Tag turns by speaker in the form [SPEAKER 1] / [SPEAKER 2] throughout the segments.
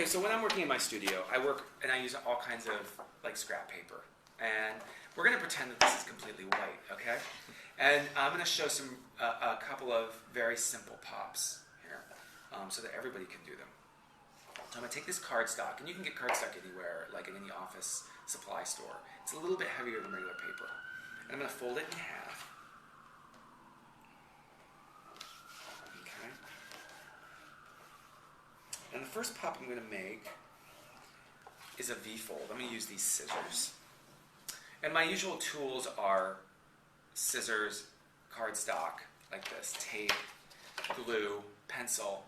[SPEAKER 1] Okay, so when I'm working in my studio, I work and I use all kinds of like scrap paper. And we're going to pretend that this is completely white, okay? And I'm going to show a couple of very simple pops here so that everybody can do them. So I'm going to take this cardstock, and you can get cardstock anywhere, like in any office supply store. It's a little bit heavier than regular paper. And I'm going to fold it in half. Okay. And the first pop I'm going to make is a V-fold. I'm going to use these scissors. And my usual tools are scissors, cardstock, like this, tape, glue, pencil,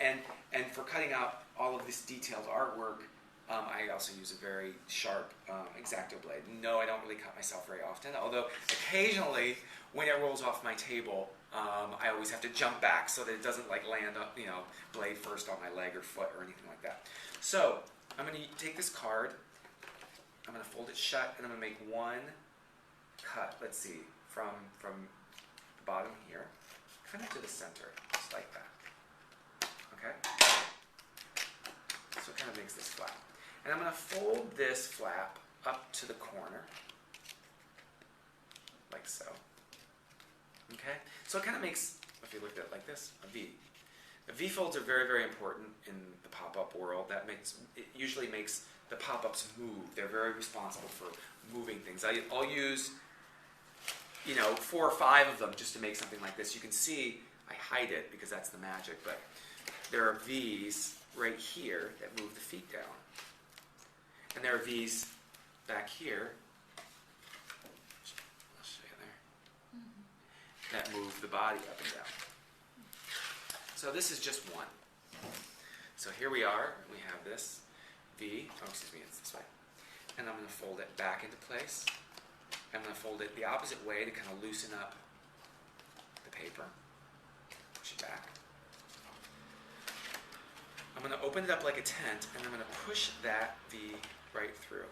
[SPEAKER 1] and for cutting out all of this detailed artwork, I also use a very sharp X-Acto blade. No, I don't really cut myself very often, although occasionally when it rolls off my table, I always have to jump back so that it doesn't like land up, blade first on my leg or foot or anything like that. So I'm going to take this card, I'm going to fold it shut, and I'm going to make one cut, let's see, from the bottom here, kind of to the center, just like that. Okay? So it kind of makes this flap. And I'm going to fold this flap up to the corner, like so. Okay? So it kind of makes, if you looked at it like this, a V. The V-folds are very, very important in the pop-up world. It usually makes the pop-ups move. They're very responsible for moving things. I'll use 4 or 5 of them just to make something like this. You can see I hide it because that's the magic, but there are V's right here that move the feet down. And there are V's back here, I'll show you there, that move the body up and down. So this is just one. So here we are, we have this V, it's this way. And I'm going to fold it back into place. I'm going to fold it the opposite way to kind of loosen up the paper. Push it back. I'm going to open it up like a tent, and I'm going to push that V right through.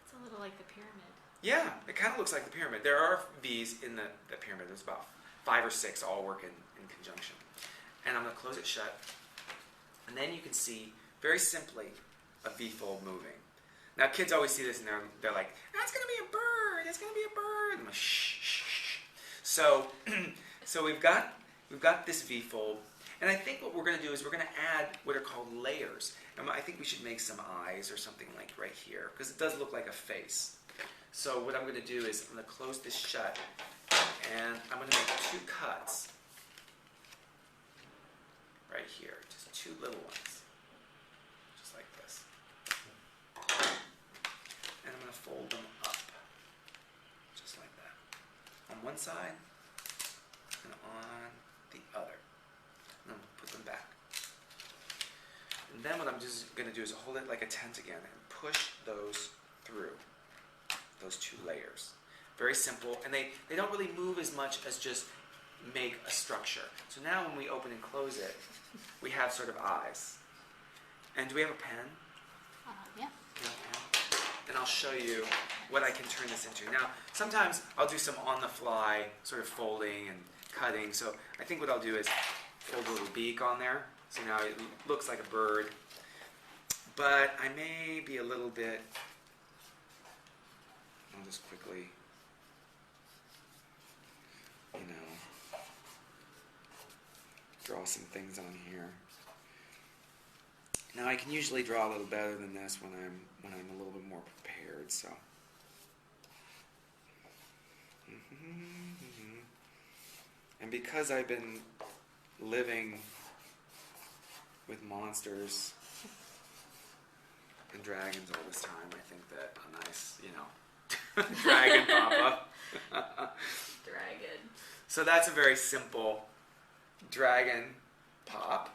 [SPEAKER 2] It's a little like the pyramid.
[SPEAKER 1] Yeah, it kind of looks like the pyramid. There are V's in the pyramid. There's about 5 or 6 all work in conjunction. And I'm going to close it shut. And then you can see, very simply, a V-fold moving. Now, kids always see this and they're like, that's going to be a bird, it's going to be a bird. I'm like, shh, shh, shh. So we've got this V-fold. And I think what we're going to do is we're going to add what are called layers. And I think we should make some eyes or something like right here, because it does look like a face. So what I'm going to do is I'm going to close this shut, and I'm going to make 2 cuts right here, just 2 little ones, just like this. And I'm going to fold them up, just like that, on one side and on the other. And I'm going to put them back. And then what I'm just going to do is hold it like a tent again and push those through, those 2 layers. Very simple, and they don't really move as much as just make a structure. So now when we open and close it, we have sort of eyes. And do we have a pen?
[SPEAKER 2] Yeah.
[SPEAKER 1] And I'll show you what I can turn this into. Now, sometimes I'll do some on-the-fly sort of folding and cutting. So I think what I'll do is fold a little beak on there. So now it looks like a bird. But I may be a little bit, I'll just quickly, draw some things on here. Now I can usually draw a little better than this when I'm a little bit more prepared. So, and because I've been living with monsters and dragons all this time, I think that a nice, dragon pop-up.
[SPEAKER 2] Dragon.
[SPEAKER 1] So that's a very simple dragon pop.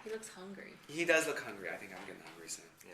[SPEAKER 2] He looks hungry.
[SPEAKER 1] He does look hungry. I think I'm getting hungry soon. Yeah.